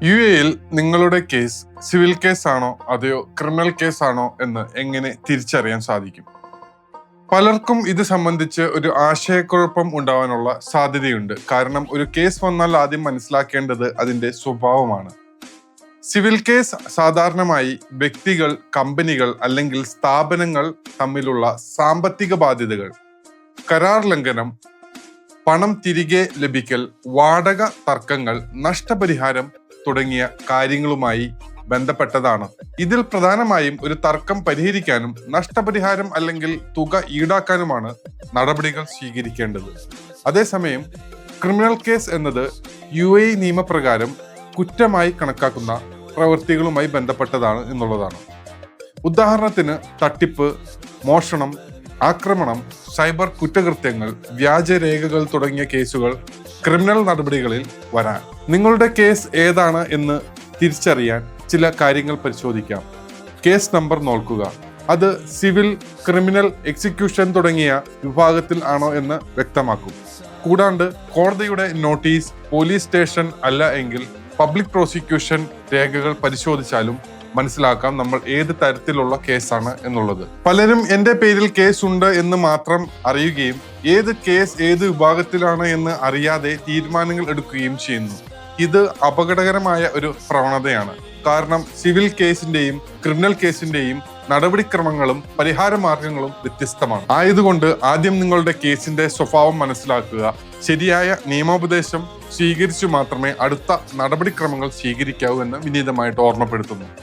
യുഎഇയിൽ നിങ്ങളുടെ case civil case ആണോ അതെയോ ക്രിമിനൽ കേസ് ആണോ എന്ന് എങ്ങനെ തിരിച്ചറിയാൻ സാധിക്കും? പലർക്കും ഇത് സംബന്ധിച്ച് ഒരു ആശയക്കുഴപ്പം ഉണ്ടാവാനുള്ള സാധ്യതയുണ്ട്. കാരണം ഒരു കേസ് വന്നാൽ ആദ്യം മനസ്സിലാക്കേണ്ടത് അതിന്റെ സ്വഭാവമാണ്. സിവിൽ കേസ് സാധാരണമായി വ്യക്തികൾ, കമ്പനികൾ അല്ലെങ്കിൽ സ്ഥാപനങ്ങൾ തമ്മിലുള്ള സാമ്പത്തിക ബാധ്യതകൾ, കരാർ ലംഘനം, പണം തിരികെ ലഭിക്കൽ, വാടക തർക്കങ്ങൾ, നഷ്ടപരിഹാരം തുടങ്ങിയ കാര്യങ്ങളുമായി ബന്ധപ്പെട്ടതാണ്. ഇതിൽ പ്രധാനമായും ഒരു തർക്കം പരിഹരിക്കാനും നഷ്ടപരിഹാരം അല്ലെങ്കിൽ തുക ഈടാക്കാനുമാണ് നടപടികൾ സ്വീകരിക്കേണ്ടത്. അതേസമയം ക്രിമിനൽ കേസ് എന്നത് യുഎഇ നിയമപ്രകാരം കുറ്റമായി കണക്കാക്കുന്ന പ്രവൃത്തികളുമായി ബന്ധപ്പെട്ടതാണ് എന്നുള്ളതാണ്. ഉദാഹരണത്തിന് തട്ടിപ്പ്, മോഷണം, ആക്രമണം, സൈബർ കുറ്റകൃത്യങ്ങൾ, വ്യാജരേഖകൾ തുടങ്ങിയ കേസുകൾ ക്രിമിനൽ നടപടികളിൽ വരാം. നിങ്ങളുടെ കേസ് ഏതാണ് എന്ന് തിരിച്ചറിയാൻ ചില കാര്യങ്ങൾ പരിശോധിക്കാം. കേസ് നമ്പർ നോക്കുക. അത് സിവിൽ, ക്രിമിനൽ, എക്സിക്യൂഷൻ തുടങ്ങിയ വിഭാഗത്തിൽ ആണോ എന്ന് വ്യക്തമാക്കും. കൂടാണ്ട് കോടതിയുടെ നോട്ടീസ്, പോലീസ് സ്റ്റേഷൻ അല്ല എങ്കിൽ പബ്ലിക് പ്രോസിക്യൂഷൻ രേഖകൾ പരിശോധിച്ചാലും മനസ്സിലാക്കാം നമ്മൾ ഏത് തരത്തിലുള്ള കേസാണ് എന്നുള്ളത്. പലരും എൻ്റെ പേരിൽ കേസ് ഉണ്ട് എന്ന് മാത്രം അറിയുകയും ഏത് കേസ് ഏത് വിഭാഗത്തിലാണ് എന്ന് അറിയാതെ തീരുമാനങ്ങൾ എടുക്കുകയും ചെയ്യുന്നു. ഇത് അപകടകരമായ ഒരു പ്രവണതയാണ്. കാരണം സിവിൽ കേസിന്റെയും ക്രിമിനൽ കേസിന്റെയും നടപടിക്രമങ്ങളും പരിഹാര മാർഗങ്ങളും വ്യത്യസ്തമാണ്. ആയതുകൊണ്ട് ആദ്യം നിങ്ങളുടെ കേസിന്റെ സ്വഭാവം മനസ്സിലാക്കുക. ശരിയായ നിയമോപദേശം സ്വീകരിച്ചു മാത്രമേ അടുത്ത നടപടിക്രമങ്ങൾ സ്വീകരിക്കാവൂ എന്ന് വിനീതമായിട്ട് ഓർമ്മപ്പെടുത്തുന്നു.